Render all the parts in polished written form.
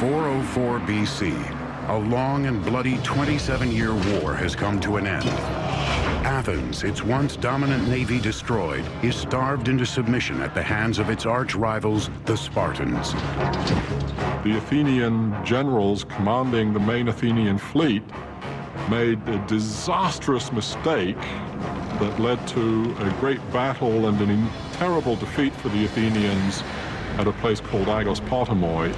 404 BC, a long and bloody 27-year war has come to an end. Athens, its once dominant navy destroyed, is starved into submission at the hands of its arch-rivals, the Spartans. The Athenian generals commanding the main Athenian fleet made a disastrous mistake that led to a great battle and a terrible defeat for the Athenians at a place called Aigospotamoi.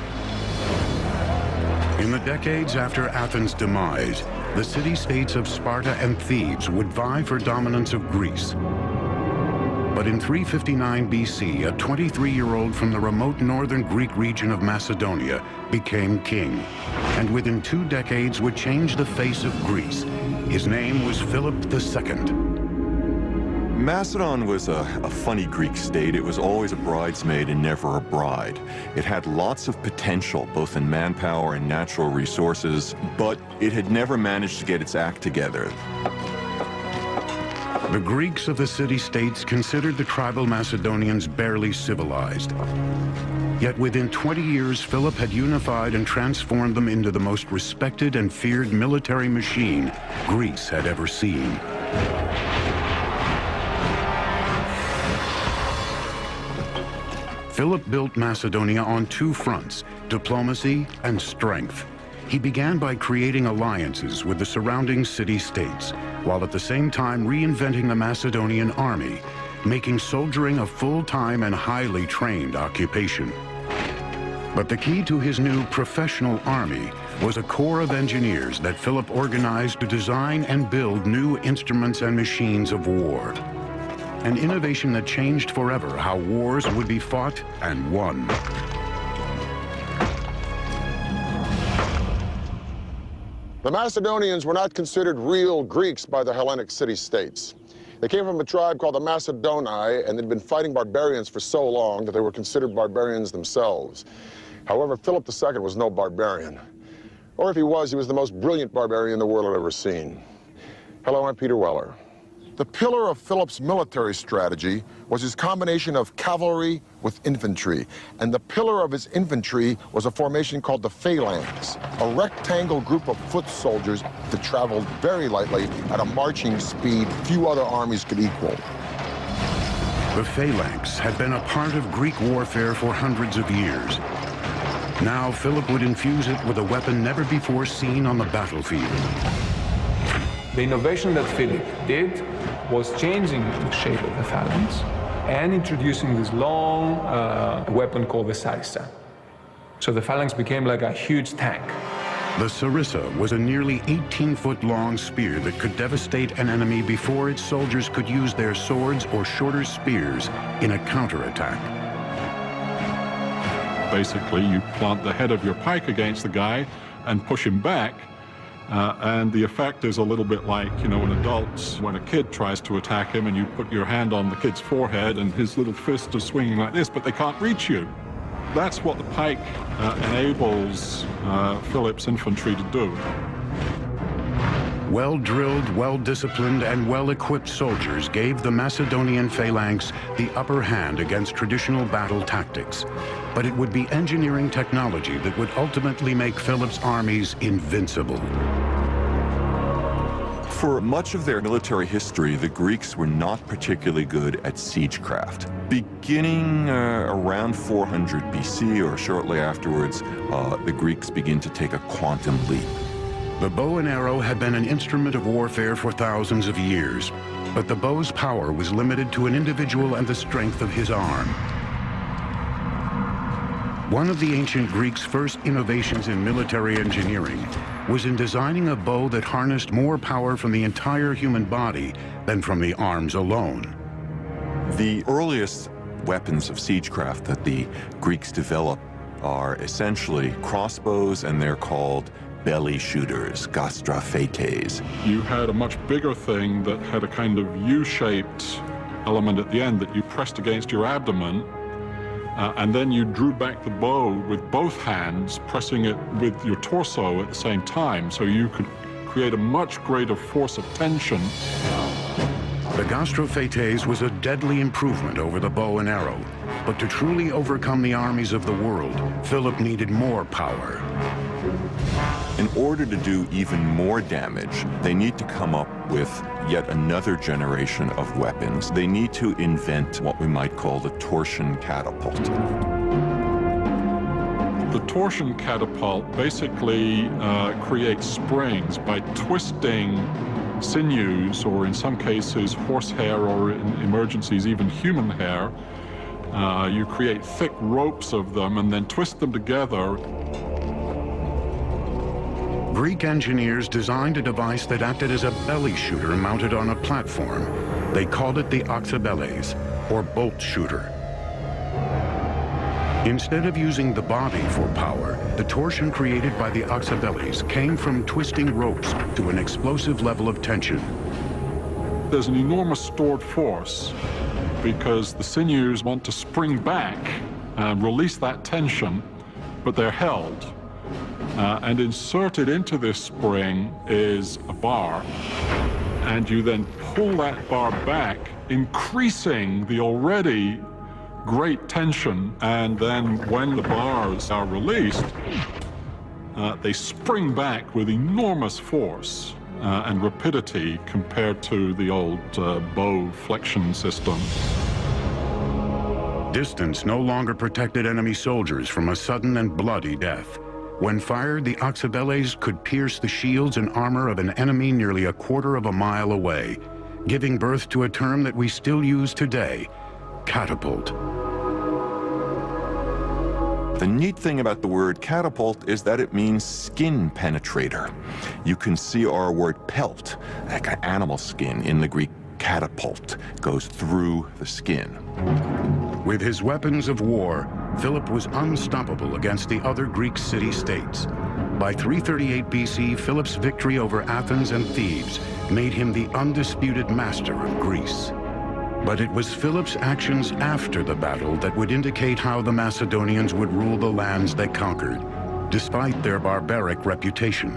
In the decades after Athens' demise, the city-states of Sparta and Thebes would vie for dominance of Greece. But in 359 BC, a 23-year-old from the remote northern Greek region of Macedonia became king, and within 2 decades would change the face of Greece. His name was Philip II. Macedon was a funny Greek state. It was always a bridesmaid and never a bride. It had lots of potential, both in manpower and natural resources, but it had never managed to get its act together. The Greeks of the city-states considered the tribal Macedonians barely civilized. Yet within 20 years, Philip had unified and transformed them into the most respected and feared military machine Greece had ever seen. Philip built Macedonia on 2 fronts, diplomacy and strength. He began by creating alliances with the surrounding city-states, while at the same time reinventing the Macedonian army, making soldiering a full-time and highly trained occupation. But the key to his new professional army was a corps of engineers that Philip organized to design and build new instruments and machines of war. An innovation that changed forever how wars would be fought and won. The Macedonians were not considered real Greeks by the Hellenic city-states. They came from a tribe called the Macedoni, and they'd been fighting barbarians for so long that they were considered barbarians themselves. However, Philip II was no barbarian. Or if he was the most brilliant barbarian the world had ever seen. Hello, I'm Peter Weller. The pillar of Philip's military strategy was his combination of cavalry with infantry, and the pillar of his infantry was a formation called the phalanx, a rectangle group of foot soldiers that traveled very lightly at a marching speed few other armies could equal. The phalanx had been a part of Greek warfare for hundreds of years. Now Philip would infuse it with a weapon never before seen on the battlefield. The innovation that Philip did was changing the shape of the phalanx and introducing this long weapon called the sarissa. So the phalanx became like a huge tank. The sarissa was a nearly 18-foot-long spear that could devastate an enemy before its soldiers could use their swords or shorter spears in a counterattack. Basically, you plant the head of your pike against the guy and push him back. And the effect is a little bit like, you know, when a kid tries to attack him and you put your hand on the kid's forehead and his little fist is swinging like this, but they can't reach you. That's what the pike enables Philip's infantry to do. Well-drilled, well-disciplined, and well-equipped soldiers gave the Macedonian phalanx the upper hand against traditional battle tactics. But it would be engineering technology that would ultimately make Philip's armies invincible. For much of their military history, the Greeks were not particularly good at siegecraft. Beginning around 400 BC or shortly afterwards, the Greeks begin to take a quantum leap. The bow and arrow had been an instrument of warfare for thousands of years, but the bow's power was limited to an individual and the strength of his arm. One of the ancient Greeks' first innovations in military engineering was in designing a bow that harnessed more power from the entire human body than from the arms alone. The earliest weapons of siegecraft that the Greeks developed are essentially crossbows, and they're called belly shooters, gastrophetes. You had a much bigger thing that had a kind of U-shaped element at the end that you pressed against your abdomen, and then you drew back the bow with both hands, pressing it with your torso at the same time, so you could create a much greater force of tension. The gastrophetes was a deadly improvement over the bow and arrow, But to truly overcome the armies of the world, Philip needed more power. In order to do even more damage, they need to come up with yet another generation of weapons. They need to invent what we might call the torsion catapult. The torsion catapult basically creates springs by twisting sinews, or in some cases horsehair, or in emergencies even human hair. You create thick ropes of them and then twist them together. Greek engineers designed a device that acted as a belly shooter mounted on a platform. They called it the oxybeles, or bolt shooter. Instead of using the body for power, the torsion created by the oxybeles came from twisting ropes to an explosive level of tension. There's an enormous stored force because the sinews want to spring back and release that tension, but they're held. And inserted into this spring is a bar, and you then pull that bar back, increasing the already great tension, and then when the bars are released, they spring back with enormous force and rapidity compared to the old bow flexion system. Distance no longer protected enemy soldiers from a sudden and bloody death. When fired, the oxybeles could pierce the shields and armor of an enemy nearly a quarter of a mile away, giving birth to a term that we still use today, catapult. The neat thing about the word catapult is that it means skin penetrator. You can see our word pelt, like an animal skin, in the Greek catapult, goes through the skin. With his weapons of war, Philip was unstoppable against the other Greek city-states. By 338 BC, Philip's victory over Athens and Thebes made him the undisputed master of Greece. But it was Philip's actions after the battle that would indicate how the Macedonians would rule the lands they conquered, despite their barbaric reputation.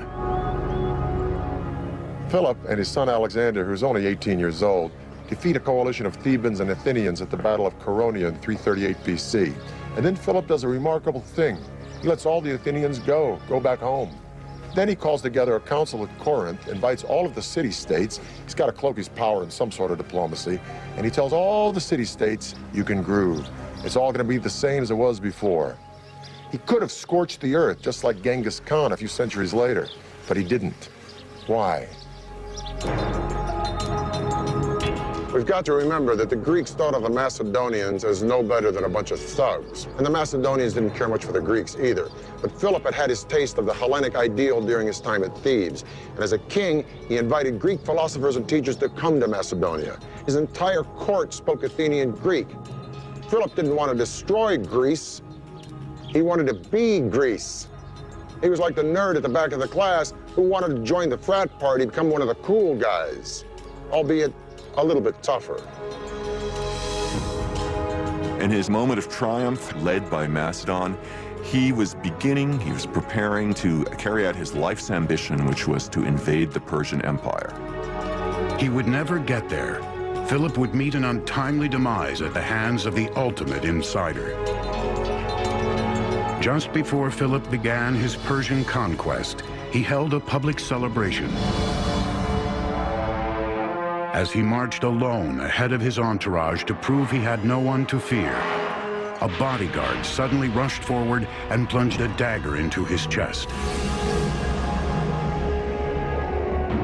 Philip and his son Alexander, who's only 18 years old, defeat a coalition of Thebans and Athenians at the Battle of Chaeronea in 338 BC. And then Philip does a remarkable thing. He lets all the Athenians go back home. Then he calls together a council at Corinth, invites all of the city-states. He's got to cloak his power in some sort of diplomacy. And he tells all the city-states, you can groove. It's all going to be the same as it was before. He could have scorched the earth, just like Genghis Khan a few centuries later, but he didn't. Why? We've got to remember that the Greeks thought of the Macedonians as no better than a bunch of thugs. And the Macedonians didn't care much for the Greeks either. But Philip had had his taste of the Hellenic ideal during his time at Thebes. And as a king, he invited Greek philosophers and teachers to come to Macedonia. His entire court spoke Athenian Greek. Philip didn't want to destroy Greece. He wanted to be Greece. He was like the nerd at the back of the class who wanted to join the frat party, become one of the cool guys, albeit a little bit tougher. In his moment of triumph, led by Macedon, he was preparing to carry out his life's ambition, which was to invade the Persian Empire. He would never get there. Philip would meet an untimely demise at the hands of the ultimate insider. Just before Philip began his Persian conquest, he held a public celebration. As he marched alone ahead of his entourage to prove he had no one to fear, a bodyguard suddenly rushed forward and plunged a dagger into his chest.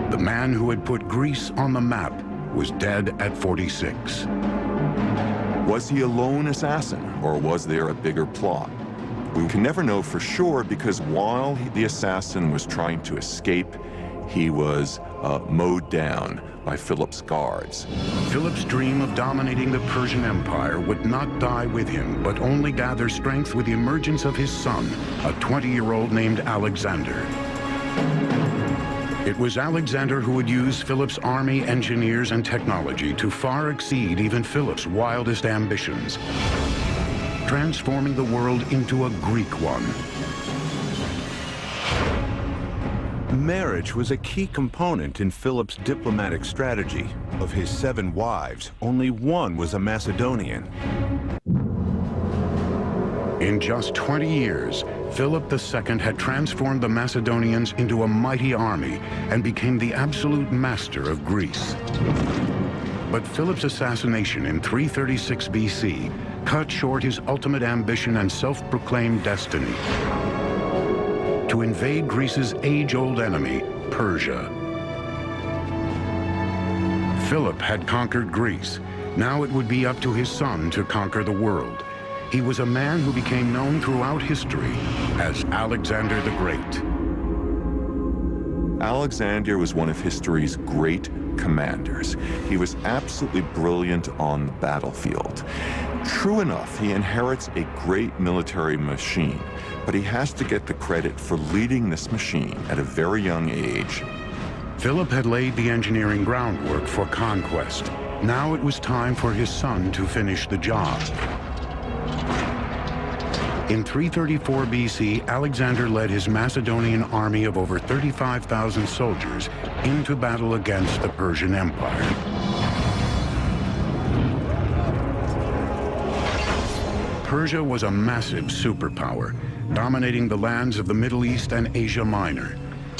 The man who had put Greece on the map was dead at 46. Was he a lone assassin, or was there a bigger plot? We can never know for sure, because while the assassin was trying to escape, he was mowed down by Philip's guards. Philip's dream of dominating the Persian Empire would not die with him, but only gather strength with the emergence of his son, a 20-year-old named Alexander. It was Alexander who would use Philip's army, engineers, and technology to far exceed even Philip's wildest ambitions, transforming the world into a Greek one. Marriage was a key component in Philip's diplomatic strategy. Of his 7 wives, only one was a Macedonian. In just 20 years, Philip II had transformed the Macedonians into a mighty army and became the absolute master of Greece. But Philip's assassination in 336 BC cut short his ultimate ambition and self-proclaimed destiny: to invade Greece's age-old enemy, Persia. Philip had conquered Greece. Now it would be up to his son to conquer the world. He was a man who became known throughout history as Alexander the Great. Alexander was one of history's great commanders. He was absolutely brilliant on the battlefield. True enough, he inherits a great military machine, but he has to get the credit for leading this machine at a very young age. Philip had laid the engineering groundwork for conquest. Now it was time for his son to finish the job. In 334 BC, Alexander led his Macedonian army of over 35,000 soldiers into battle against the Persian Empire. Persia was a massive superpower, dominating the lands of the Middle East and Asia Minor.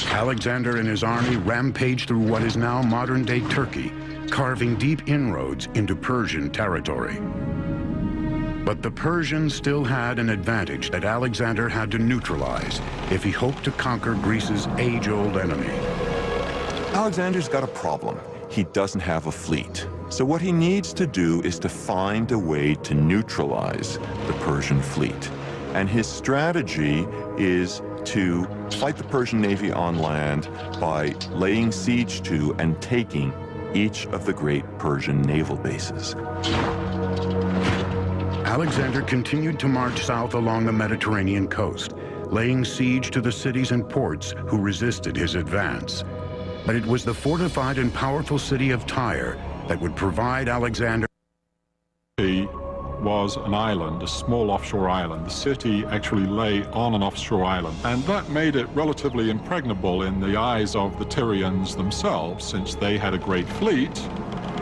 Alexander and his army rampaged through what is now modern-day Turkey, carving deep inroads into Persian territory. But the Persians still had an advantage that Alexander had to neutralize if he hoped to conquer Greece's age-old enemy. Alexander's got a problem. He doesn't have a fleet. So what he needs to do is to find a way to neutralize the Persian fleet. And his strategy is to fight the Persian Navy on land by laying siege to and taking each of the great Persian naval bases. Alexander continued to march south along the Mediterranean coast, laying siege to the cities and ports who resisted his advance. But it was the fortified and powerful city of Tyre that would provide Alexander. He was an island, a small offshore island. The city actually lay on an offshore island, and that made it relatively impregnable in the eyes of the Tyrians themselves, since they had a great fleet.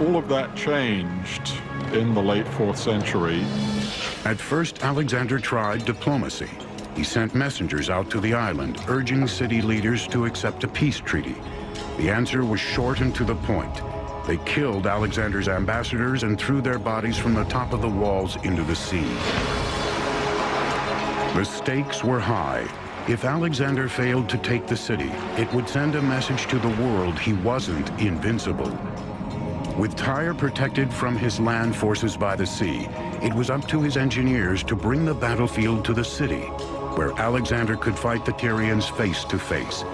All of that changed in the late 4th century. At first, Alexander tried diplomacy. He sent messengers out to the island, urging city leaders to accept a peace treaty. The answer was short and to the point. They killed Alexander's ambassadors and threw their bodies from the top of the walls into the sea. The stakes were high. If Alexander failed to take the city, it would send a message to the world he wasn't invincible. With Tyre protected from his land forces by the sea, it was up to his engineers to bring the battlefield to the city, where Alexander could fight the Tyrians face to face.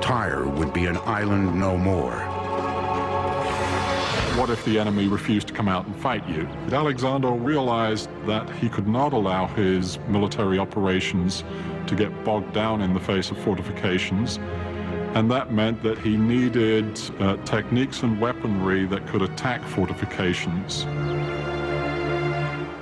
Tyre would be an island no more. What if the enemy refused to come out and fight you? Alexander realized that he could not allow his military operations to get bogged down in the face of fortifications, and that meant that he needed techniques and weaponry that could attack fortifications.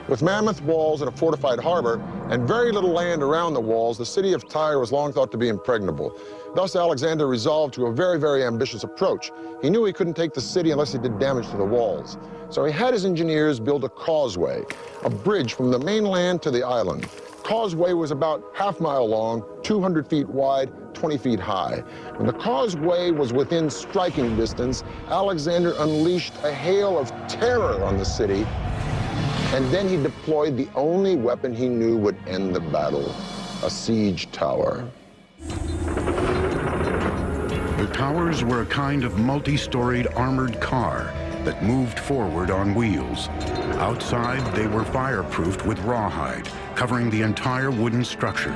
With mammoth walls and a fortified harbor and very little land around the walls, the city of Tyre was long thought to be impregnable. Thus, Alexander resolved to a very, very ambitious approach. He knew he couldn't take the city unless he did damage to the walls. So he had his engineers build a causeway, a bridge from the mainland to the island. Causeway was about half-mile long, 200 feet wide, 20 feet high. When the causeway was within striking distance, Alexander unleashed a hail of terror on the city, and then he deployed the only weapon he knew would end the battle, a siege tower. The towers were a kind of multi-storied armored car that moved forward on wheels. Outside, they were fireproofed with rawhide, covering the entire wooden structure.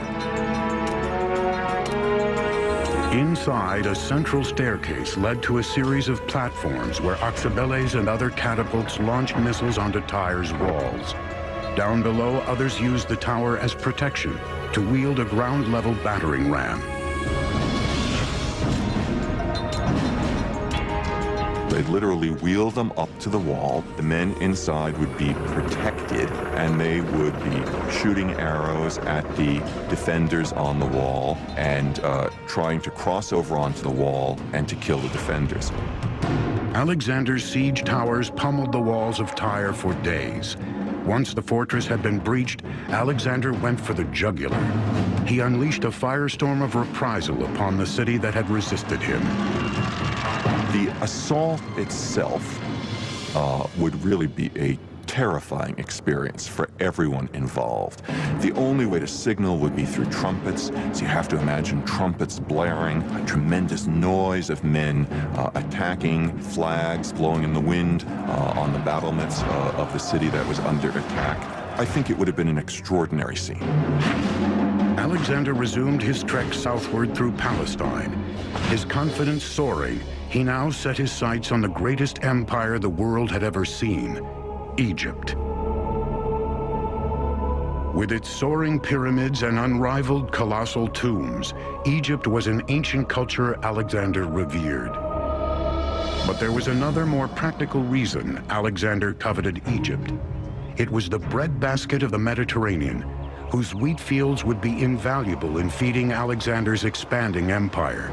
Inside, a central staircase led to a series of platforms where Oxybeles and other catapults launched missiles onto Tyre's walls. Down below, others used the tower as protection to wield a ground-level battering ram. They'd literally wheel them up to the wall. The men inside would be protected, and they would be shooting arrows at the defenders on the wall and trying to cross over onto the wall and to kill the defenders. Alexander's siege towers pummeled the walls of Tyre for days. Once the fortress had been breached, Alexander went for the jugular. He unleashed a firestorm of reprisal upon the city that had resisted him. The assault itself would really be a terrifying experience for everyone involved. The only way to signal would be through trumpets, so you have to imagine trumpets blaring, a tremendous noise of men attacking, flags blowing in the wind on the battlements of the city that was under attack. I think it would have been an extraordinary scene. Alexander resumed his trek southward through Palestine. His confidence soaring, he now set his sights on the greatest empire the world had ever seen, Egypt. With its soaring pyramids and unrivaled colossal tombs, Egypt was an ancient culture Alexander revered. But there was another more practical reason Alexander coveted Egypt. It was the breadbasket of the Mediterranean, whose wheat fields would be invaluable in feeding Alexander's expanding empire.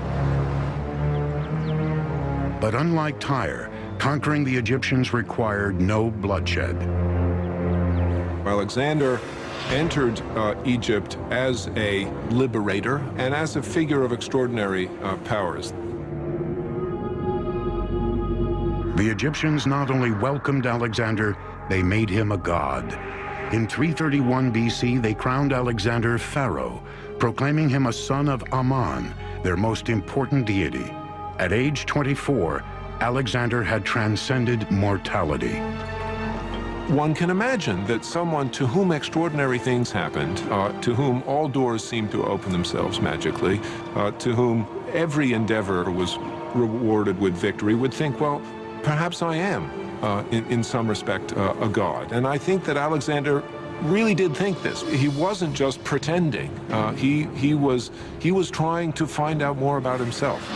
But unlike Tyre, conquering the Egyptians required no bloodshed. Alexander entered Egypt as a liberator and as a figure of extraordinary powers. The Egyptians not only welcomed Alexander, they made him a god. In 331 BC, they crowned Alexander pharaoh, proclaiming him a son of Ammon, their most important deity. At age 24, Alexander had transcended mortality. One can imagine that someone to whom extraordinary things happened, to whom all doors seemed to open themselves magically, to whom every endeavor was rewarded with victory, would think, well, perhaps I am, in some respect, a god. And I think that Alexander really did think this. He wasn't just pretending. He was trying to find out more about himself.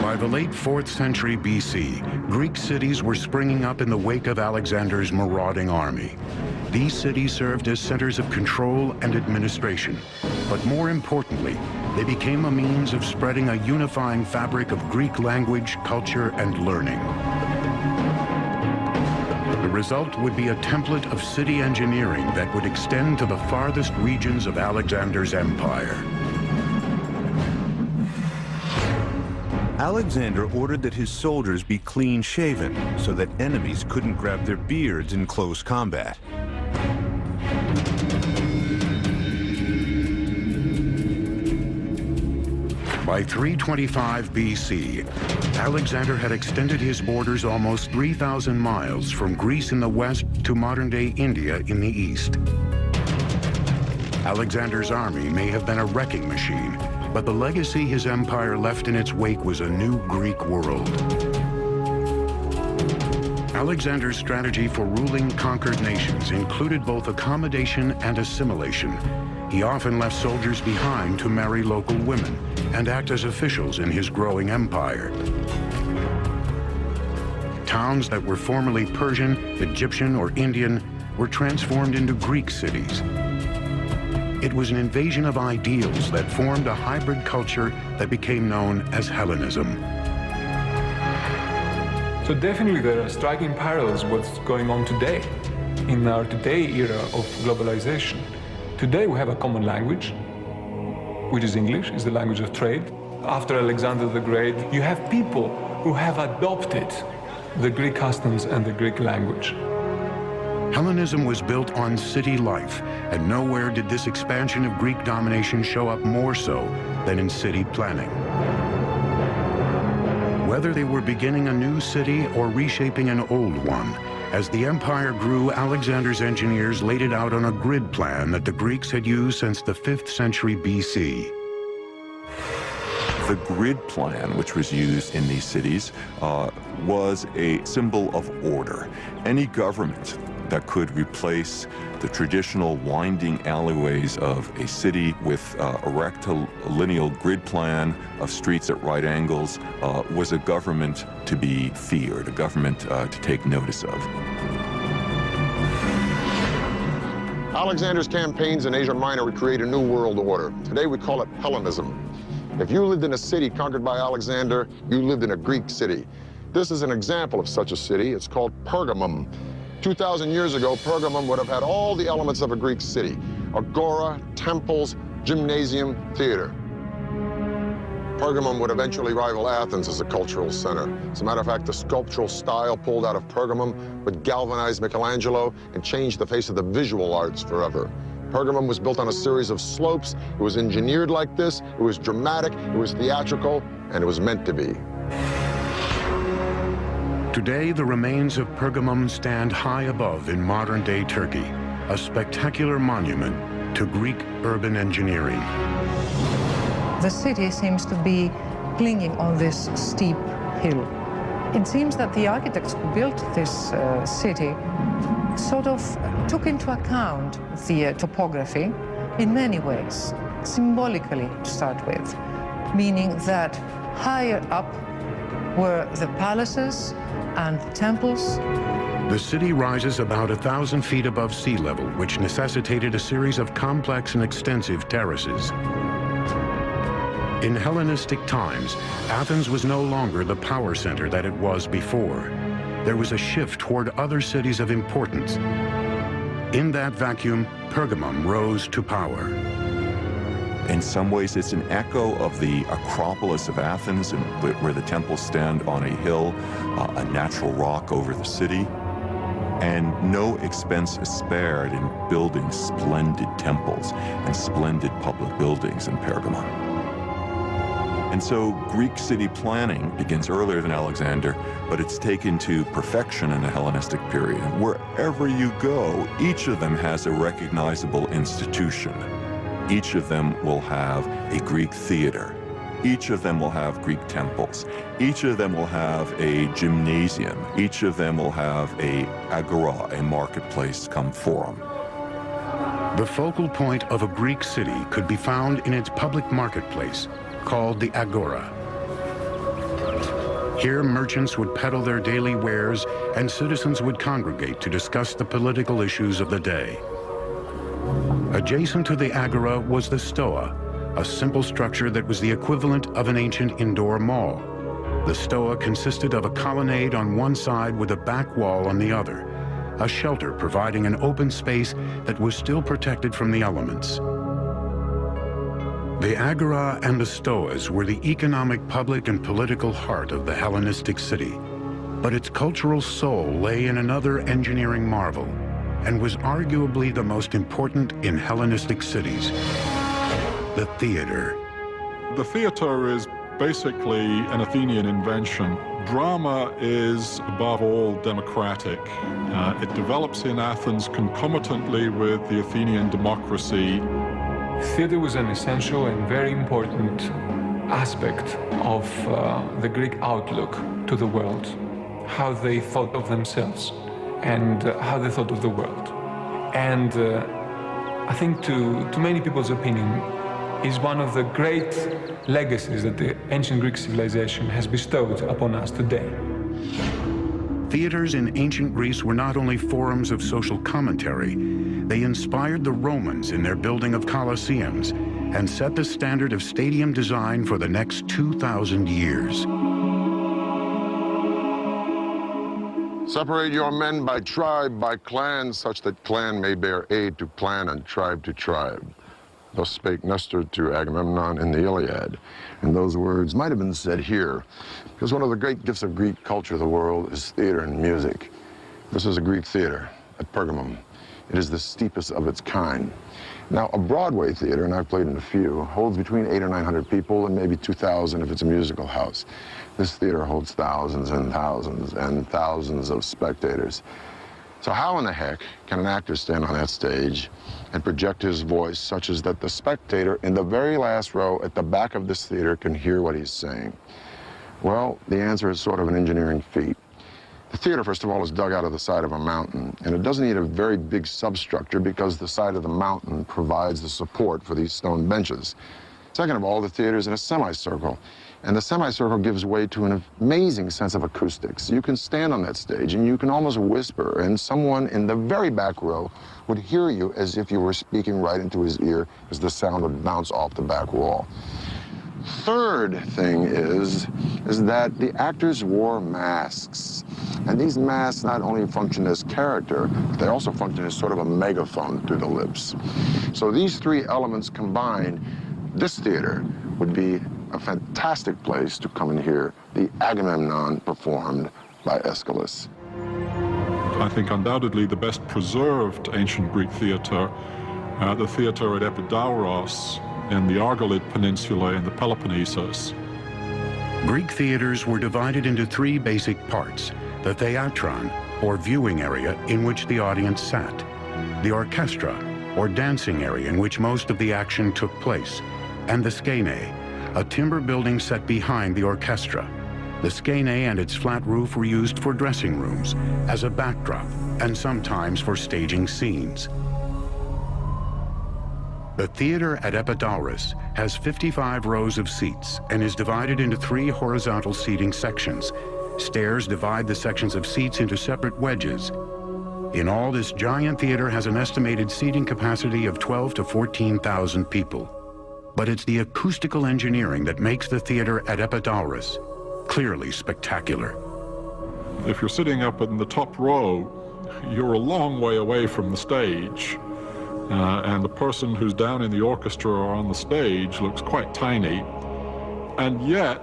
By the late 4th century BC, Greek cities were springing up in the wake of Alexander's marauding army. These cities served as centers of control and administration, but more importantly, they became a means of spreading a unifying fabric of Greek language, culture, and learning. The result would be a template of city engineering that would extend to the farthest regions of Alexander's empire. Alexander ordered that his soldiers be clean-shaven so that enemies couldn't grab their beards in close combat. By 325 BC, Alexander had extended his borders almost 3,000 miles from Greece in the west to modern-day India in the east. Alexander's army may have been a wrecking machine, but the legacy his empire left in its wake was a new Greek world. Alexander's strategy for ruling conquered nations included both accommodation and assimilation. He often left soldiers behind to marry local women and act as officials in his growing empire. Towns that were formerly Persian, Egyptian, or Indian were transformed into Greek cities. It was an invasion of ideals that formed a hybrid culture that became known as Hellenism. So definitely there are striking parallels with what's going on today, in our today era of globalization. Today we have a common language, which is English, is the language of trade. After Alexander the Great, you have people who have adopted the Greek customs and the Greek language. Hellenism was built on city life, and nowhere did this expansion of Greek domination show up more so than in city planning. Whether they were beginning a new city or reshaping an old one, as the empire grew, Alexander's engineers laid it out on a grid plan that the Greeks had used since the 5th century BC. The grid plan, which was used in these cities, was a symbol of order. Any government that could replace the traditional winding alleyways of a city with a rectilineal grid plan of streets at right angles was a government to be feared, a government to take notice of. Alexander's campaigns in Asia Minor would create a new world order. Today we call it Hellenism. If you lived in a city conquered by Alexander, you lived in a Greek city. This is an example of such a city. It's called Pergamum. 2,000 years ago, Pergamum would have had all the elements of a Greek city: agora, temples, gymnasium, theater. Pergamum would eventually rival Athens as a cultural center. As a matter of fact, the sculptural style pulled out of Pergamum would galvanize Michelangelo and change the face of the visual arts forever. Pergamum was built on a series of slopes. It was engineered like this. It was dramatic, it was theatrical, and it was meant to be. Today, the remains of Pergamum stand high above in modern-day Turkey, a spectacular monument to Greek urban engineering. The city seems to be clinging on this steep hill. It seems that the architects who built this city sort of took into account the topography in many ways, symbolically to start with, meaning that higher up were the palaces and temples. The city rises about 1,000 feet above sea level, which necessitated a series of complex and extensive terraces. In Hellenistic times, Athens was no longer the power center that it was before. There was a shift toward other cities of importance. In that vacuum, Pergamum rose to power. In some ways, it's an echo of the Acropolis of Athens, where the temples stand on a hill, a natural rock over the city. And no expense is spared in building splendid temples and splendid public buildings in Pergamum. And so Greek city planning begins earlier than Alexander, but it's taken to perfection in the Hellenistic period. And wherever you go, each of them has a recognizable institution. Each of them will have a Greek theater. Each of them will have Greek temples. Each of them will have a gymnasium. Each of them will have a agora, a marketplace come forum. The focal point of a Greek city could be found in its public marketplace, called the agora. Here, merchants would peddle their daily wares, and citizens would congregate to discuss the political issues of the day. Adjacent to the agora was the stoa, a simple structure that was the equivalent of an ancient indoor mall. The stoa consisted of a colonnade on one side with a back wall on the other, a shelter providing an open space that was still protected from the elements. The agora and the stoas were the economic, public, and political heart of the Hellenistic city, but its cultural soul lay in another engineering marvel, and was arguably the most important in Hellenistic cities: the theater. The theater is basically an Athenian invention. Drama is, above all, democratic. It develops in Athens concomitantly with the Athenian democracy. Theater was an essential and very important aspect of the Greek outlook to the world, how they thought of themselves and how they thought of the world. And I think to many people's opinion, is one of the great legacies that the ancient Greek civilization has bestowed upon us today. Theaters in ancient Greece were not only forums of social commentary, they inspired the Romans in their building of colosseums and set the standard of stadium design for the next 2,000 years. Separate your men by tribe, by clan, such that clan may bear aid to clan and tribe to tribe. Thus spake Nestor to Agamemnon in the Iliad. And those words might have been said here, because one of the great gifts of Greek culture to the world is theater and music. This is a Greek theater at Pergamum. It is the steepest of its kind. Now, a Broadway theater, and I've played in a few, holds between 800 or 900 people and maybe 2,000 if it's a musical house. This theater holds thousands and thousands and thousands of spectators. So how in the heck can an actor stand on that stage and project his voice such as that the spectator in the very last row at the back of this theater can hear what he's saying? Well, the answer is sort of an engineering feat. The theater, first of all, is dug out of the side of a mountain, and it doesn't need a very big substructure because the side of the mountain provides the support for these stone benches. Second of all, the theater is in a semicircle, and the semicircle gives way to an amazing sense of acoustics. You can stand on that stage and you can almost whisper, and someone in the very back row would hear you as if you were speaking right into his ear as the sound would bounce off the back wall. Third thing is that the actors wore masks. And these masks not only function as character, but they also function as sort of a megaphone through the lips. So these three elements combined, this theater would be a fantastic place to come and hear the Agamemnon performed by Aeschylus. I think undoubtedly the best preserved ancient Greek theater, the theater at Epidauros in the Argolid Peninsula in the Peloponnesus. Greek theaters were divided into three basic parts: the theatron, or viewing area in which the audience sat; the orchestra, or dancing area in which most of the action took place; and the skene, a timber building set behind the orchestra. The skene and its flat roof were used for dressing rooms, as a backdrop, and sometimes for staging scenes. The theater at Epidauros has 55 rows of seats and is divided into three horizontal seating sections. Stairs divide the sections of seats into separate wedges. In all, this giant theater has an estimated seating capacity of 12 to 14,000 people. But it's the acoustical engineering that makes the theater at Epidauros clearly spectacular. If you're sitting up in the top row, you're a long way away from the stage. And the person who's down in the orchestra or on the stage looks quite tiny. And yet,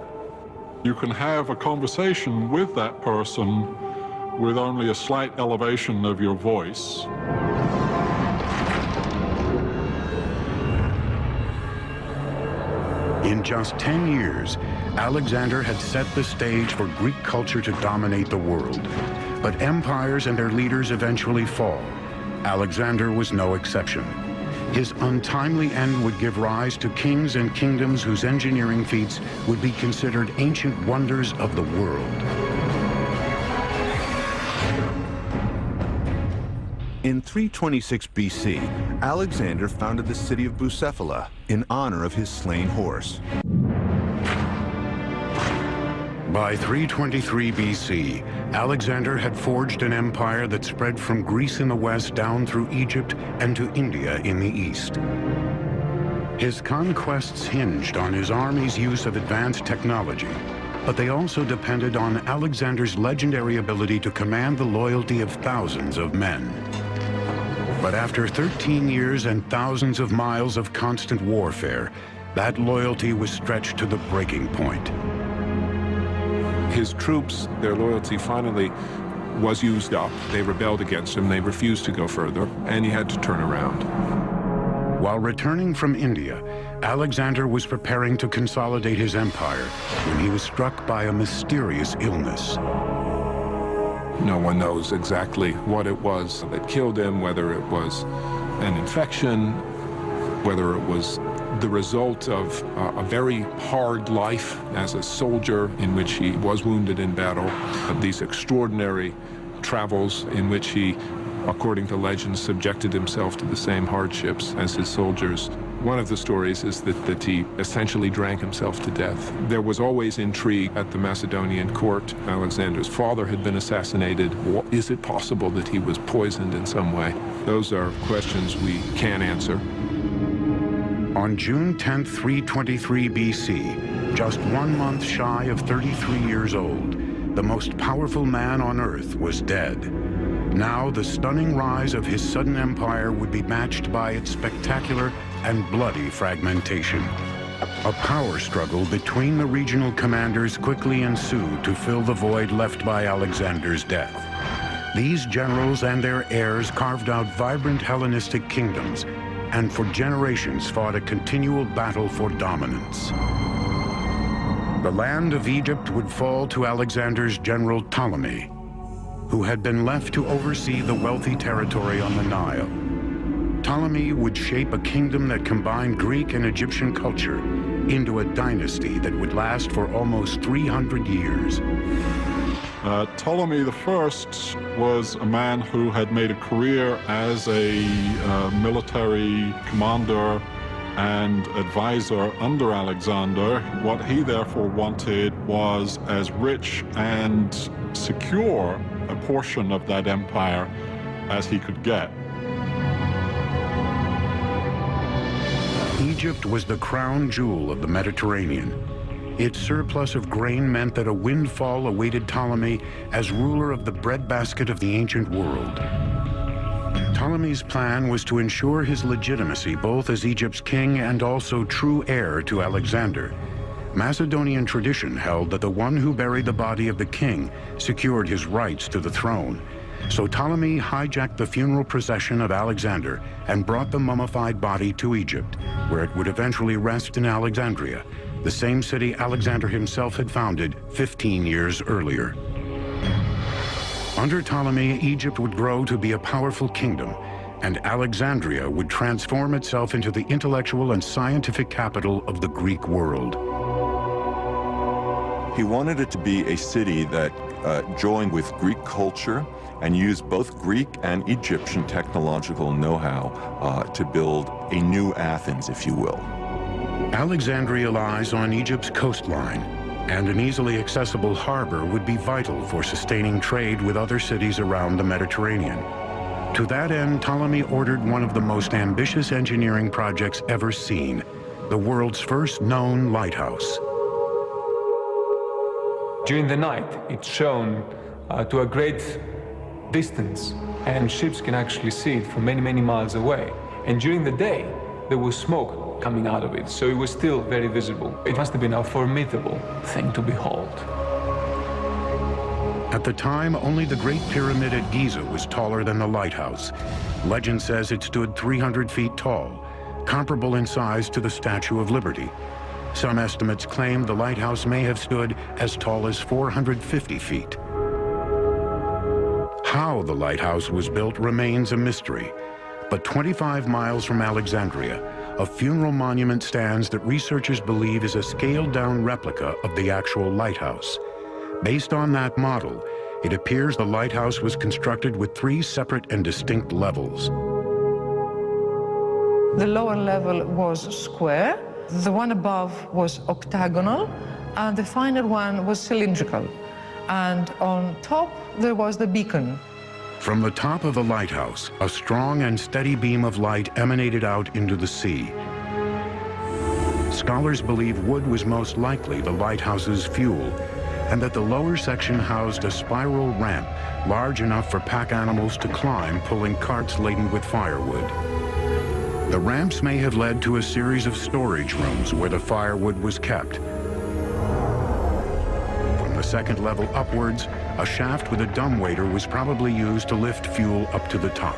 you can have a conversation with that person with only a slight elevation of your voice. In just 10 years, Alexander had set the stage for Greek culture to dominate the world. But empires and their leaders eventually fall. Alexander was no exception. His untimely end would give rise to kings and kingdoms whose engineering feats would be considered ancient wonders of the world. In 326 BC, Alexander founded the city of Bucephala in honor of his slain horse. By 323 BC, Alexander had forged an empire that spread from Greece in the west down through Egypt and to India in the east. His conquests hinged on his army's use of advanced technology, but they also depended on Alexander's legendary ability to command the loyalty of thousands of men. But after 13 years and thousands of miles of constant warfare, that loyalty was stretched to the breaking point. His troops, their loyalty finally was used up. They rebelled against him. They refused to go further, and he had to turn around. While returning from India, Alexander was preparing to consolidate his empire when he was struck by a mysterious illness. No one knows exactly what it was that killed him, whether it was an infection, whether it was the result of a very hard life as a soldier in which he was wounded in battle, these extraordinary travels in which he, according to legends, subjected himself to the same hardships as his soldiers. One of the stories is that he essentially drank himself to death. There was always intrigue at the Macedonian court. Alexander's father had been assassinated. Is it possible that he was poisoned in some way? Those are questions we can't answer. On June 10, 323 BC, just 1 month shy of 33 years old, the most powerful man on Earth was dead. Now, the stunning rise of his sudden empire would be matched by its spectacular and bloody fragmentation. A power struggle between the regional commanders quickly ensued to fill the void left by Alexander's death. These generals and their heirs carved out vibrant Hellenistic kingdoms, and for generations fought a continual battle for dominance. The land of Egypt would fall to Alexander's general Ptolemy, who had been left to oversee the wealthy territory on the Nile. Ptolemy would shape a kingdom that combined Greek and Egyptian culture into a dynasty that would last for almost 300 years. Ptolemy I was a man who had made a career as a military commander and advisor under Alexander. What he therefore wanted was as rich and secure a portion of that empire as he could get. Egypt was the crown jewel of the Mediterranean. Its surplus of grain meant that a windfall awaited Ptolemy as ruler of the breadbasket of the ancient world. Ptolemy's plan was to ensure his legitimacy both as Egypt's king and also true heir to Alexander. Macedonian tradition held that the one who buried the body of the king secured his rights to the throne. So Ptolemy hijacked the funeral procession of Alexander and brought the mummified body to Egypt, where it would eventually rest in Alexandria, the same city Alexander himself had founded 15 years earlier. Under Ptolemy, Egypt would grow to be a powerful kingdom, and Alexandria would transform itself into the intellectual and scientific capital of the Greek world. He wanted it to be a city that joined with Greek culture and used both Greek and Egyptian technological know-how to build a new Athens, if you will. Alexandria lies on Egypt's coastline, and an easily accessible harbor would be vital for sustaining trade with other cities around the Mediterranean. To that end, Ptolemy ordered one of the most ambitious engineering projects ever seen, the world's first known lighthouse. During the night, it's shown to a great distance, and ships can actually see it from many, many miles away. And during the day, there was smoke coming out of it, so it was still very visible. It must have been a formidable thing to behold. At the time, only the Great Pyramid at Giza was taller than the lighthouse. Legend says it stood 300 feet tall, comparable in size to the Statue of Liberty. Some estimates claim the lighthouse may have stood as tall as 450 feet. How the lighthouse was built remains a mystery, but 25 miles from Alexandria, a funeral monument stands that researchers believe is a scaled-down replica of the actual lighthouse. Based on that model, it appears the lighthouse was constructed with 3 separate and distinct levels. The lower level was square, the one above was octagonal, and the final one was cylindrical. And on top, there was the beacon. From the top of the lighthouse, a strong and steady beam of light emanated out into the sea. Scholars believe wood was most likely the lighthouse's fuel, and that the lower section housed a spiral ramp large enough for pack animals to climb, pulling carts laden with firewood. The ramps may have led to a series of storage rooms where the firewood was kept. From the second level upwards, a shaft with a dumbwaiter was probably used to lift fuel up to the top.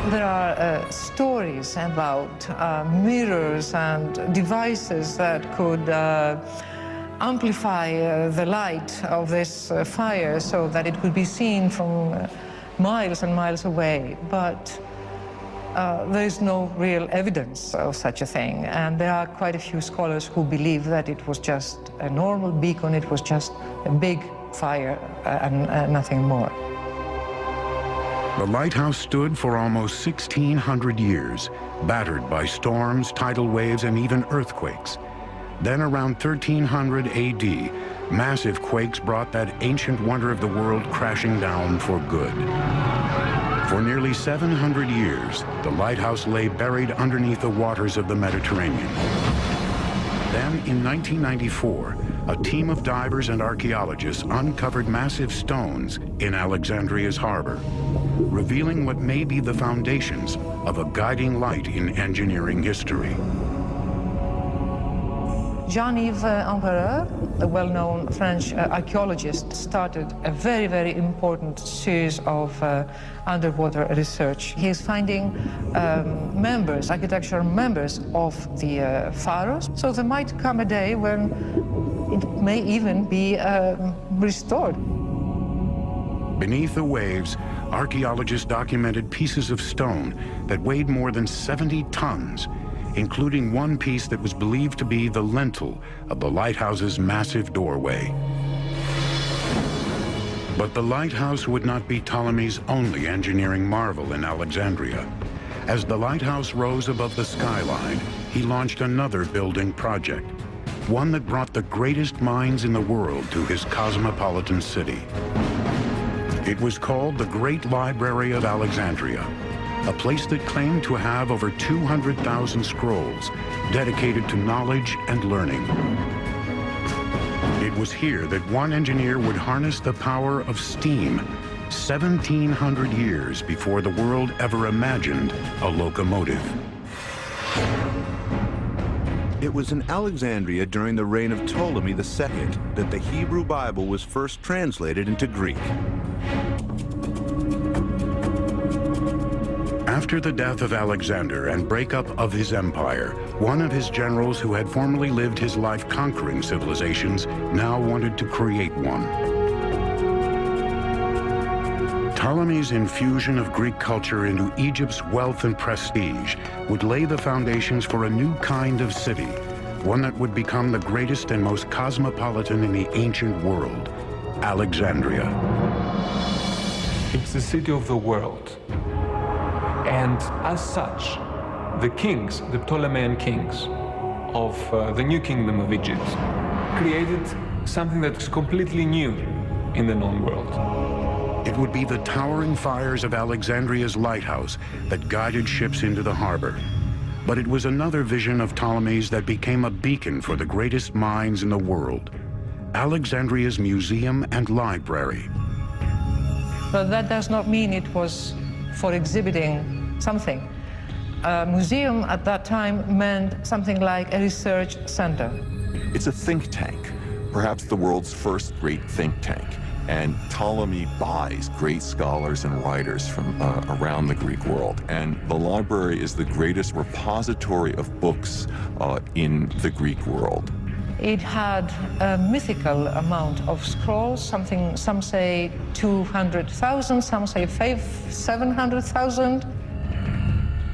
There are stories about mirrors and devices that could amplify the light of this fire so that it could be seen from miles and miles away. But there is no real evidence of such a thing. And there are quite a few scholars who believe that it was just a normal beacon, it was just a big fire and nothing more. The lighthouse stood for almost 1,600 years, battered by storms, tidal waves, and even earthquakes. Then around 1300 AD, massive quakes brought that ancient wonder of the world crashing down for good. For nearly 700 years, the lighthouse lay buried underneath the waters of the Mediterranean. Then, in 1994, a team of divers and archaeologists uncovered massive stones in Alexandria's harbor, revealing what may be the foundations of a guiding light in engineering history. Jean-Yves Empereur, a well-known French archaeologist, started a very, very important series of underwater research. He is finding members, architectural members of the pharaohs. So there might come a day when it may even be restored. Beneath the waves, archaeologists documented pieces of stone that weighed more than 70 tons, including one piece that was believed to be the lintel of the lighthouse's massive doorway. But the lighthouse would not be Ptolemy's only engineering marvel in Alexandria. As the lighthouse rose above the skyline, he launched another building project, one that brought the greatest minds in the world to his cosmopolitan city. It was called the Great Library of Alexandria. a place that claimed to have over 200,000 scrolls dedicated to knowledge and learning. It was here that one engineer would harness the power of steam 1,700 years before the world ever imagined a locomotive. It was in Alexandria during the reign of Ptolemy II that the Hebrew Bible was first translated into Greek. After the death of Alexander and breakup of his empire, one of his generals who had formerly lived his life conquering civilizations now wanted to create one. Ptolemy's infusion of Greek culture into Egypt's wealth and prestige would lay the foundations for a new kind of city, one that would become the greatest and most cosmopolitan in the ancient world, Alexandria. It's the city of the world. And as such, the kings, the Ptolemean kings of the new kingdom of Egypt, created something that's completely new in the known world. It would be the towering fires of Alexandria's lighthouse that guided ships into the harbor. But it was another vision of Ptolemy's that became a beacon for the greatest minds in the world, Alexandria's museum and library. But that does not mean it was for exhibiting something. A museum at that time meant something like a research center. It's a think tank, perhaps the world's first great think tank. And Ptolemy buys great scholars and writers from around the Greek world. And the library is the greatest repository of books in the Greek world. It had a mythical amount of scrolls, something, some say 200,000, some say 700,000.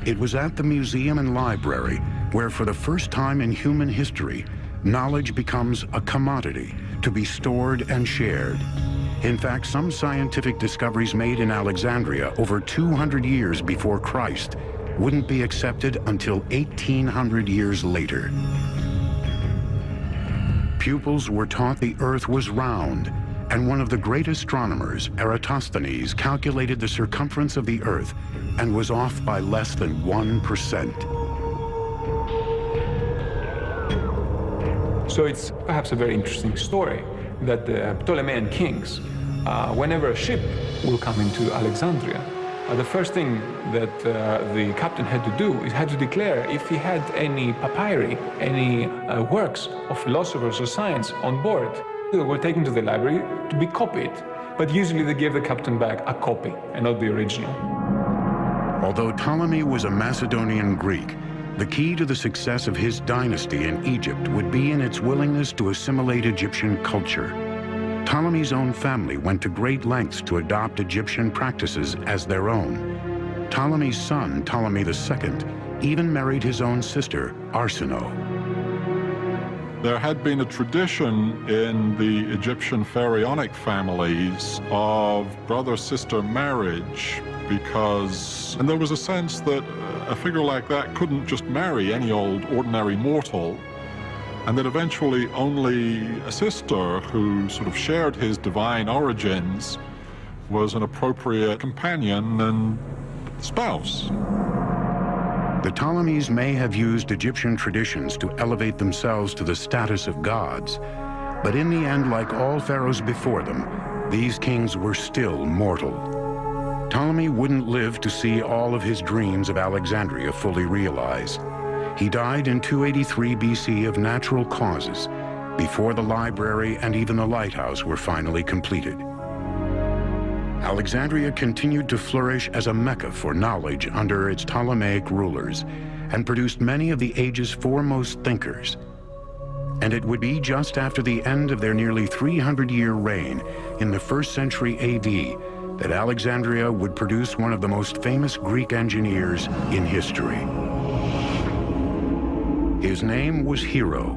It was at the museum and library where, for the first time in human history, knowledge becomes a commodity to be stored and shared. In fact, some scientific discoveries made in Alexandria over 200 years before Christ wouldn't be accepted until 1,800 years later. Pupils were taught the Earth was round, and one of the great astronomers, Eratosthenes, calculated the circumference of the Earth and was off by less than 1%. So it's perhaps a very interesting story that the Ptolemean kings, whenever a ship will come into Alexandria, the first thing that the captain had to do is had to declare if he had any papyri, any works of philosophers or science on board. They were taken to the library to be copied, but usually they gave the captain back a copy and not the original. Although Ptolemy was a Macedonian Greek, the key to the success of his dynasty in Egypt would be in its willingness to assimilate Egyptian culture. Ptolemy's own family went to great lengths to adopt Egyptian practices as their own. Ptolemy's son, Ptolemy II, even married his own sister, Arsinoe. There had been a tradition in the Egyptian pharaonic families of brother-sister marriage and there was a sense that a figure like that couldn't just marry any old ordinary mortal, and that eventually only a sister who sort of shared his divine origins was an appropriate companion and spouse. The Ptolemies may have used Egyptian traditions to elevate themselves to the status of gods, but in the end, like all pharaohs before them, these kings were still mortal. Ptolemy wouldn't live to see all of his dreams of Alexandria fully realized. He died in 283 BC of natural causes, before the library and even the lighthouse were finally completed. Alexandria continued to flourish as a mecca for knowledge under its Ptolemaic rulers, and produced many of the age's foremost thinkers. And it would be just after the end of their nearly 300-year reign, in the 1st century AD, that Alexandria would produce one of the most famous Greek engineers in history. His name was Hero,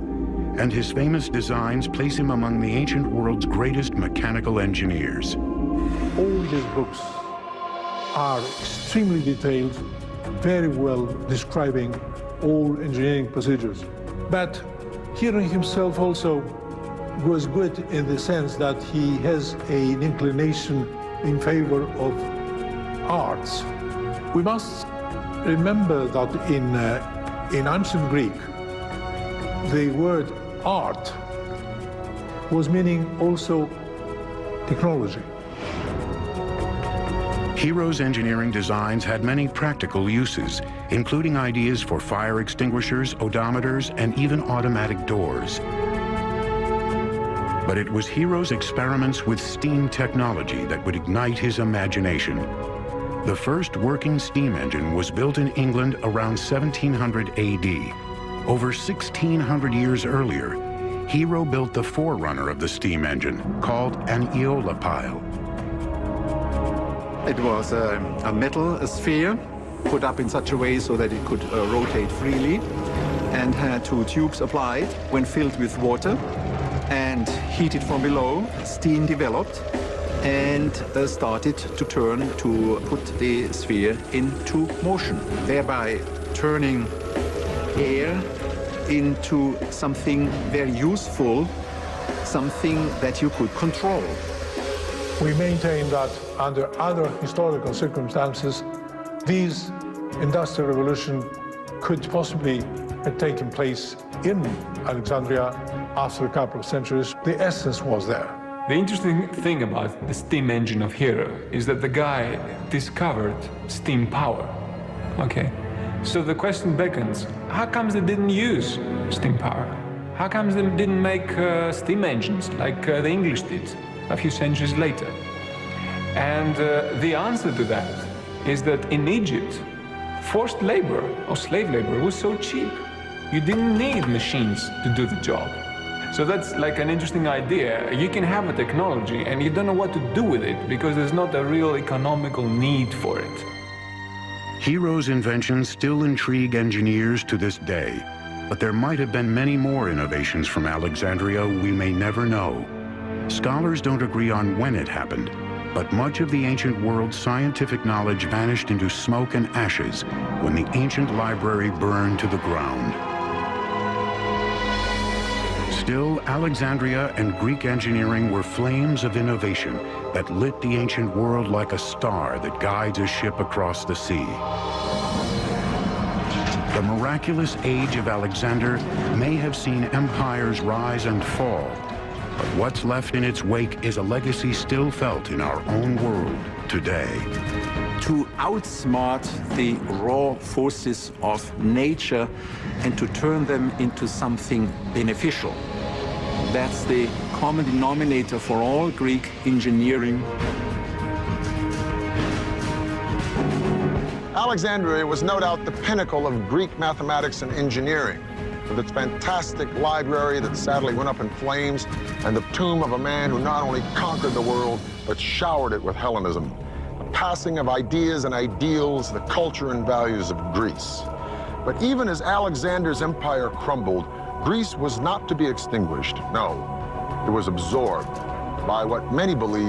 and his famous designs place him among the ancient world's greatest mechanical engineers. All his books are extremely detailed, very well describing all engineering procedures. But Hero himself also was good in the sense that he has an inclination in favor of arts. We must remember that in ancient Greek, the word art was meaning also technology. Hero's engineering designs had many practical uses, including ideas for fire extinguishers, odometers, and even automatic doors. But it was Hero's experiments with steam technology that would ignite his imagination. The first working steam engine was built in England around 1700 AD. Over 1600 years earlier, Hero built the forerunner of the steam engine, called an aeolipile. It was a metal sphere put up in such a way so that it could rotate freely, and had two tubes applied. When filled with water and heated from below, steam developed and started to turn to put the sphere into motion, thereby turning air into something very useful, something that you could control. We maintain that under other historical circumstances, this industrial revolution could possibly have taken place in Alexandria after a couple of centuries. The essence was there. The interesting thing about the steam engine of Hero is that the guy discovered steam power, okay? So the question beckons, how comes they didn't use steam power? How comes they didn't make steam engines like the English did a few centuries later? And the answer to that is that in Egypt, forced labor or slave labor was so cheap. You didn't need machines to do the job. So that's like an interesting idea. You can have a technology and you don't know what to do with it because there's not a real economical need for it. Hero's inventions still intrigue engineers to this day, but there might have been many more innovations from Alexandria we may never know. Scholars don't agree on when it happened, but much of the ancient world's scientific knowledge vanished into smoke and ashes when the ancient library burned to the ground. Still, Alexandria and Greek engineering were flames of innovation that lit the ancient world like a star that guides a ship across the sea. The miraculous age of Alexander may have seen empires rise and fall, but what's left in its wake is a legacy still felt in our own world today. To outsmart the raw forces of nature and to turn them into something beneficial. That's the common denominator for all Greek engineering. Alexandria was no doubt the pinnacle of Greek mathematics and engineering, with its fantastic library that sadly went up in flames and the tomb of a man who not only conquered the world, but showered it with Hellenism, a passing of ideas and ideals, the culture and values of Greece. But even as Alexander's empire crumbled, Greece was not to be extinguished. No, it was absorbed by what many believe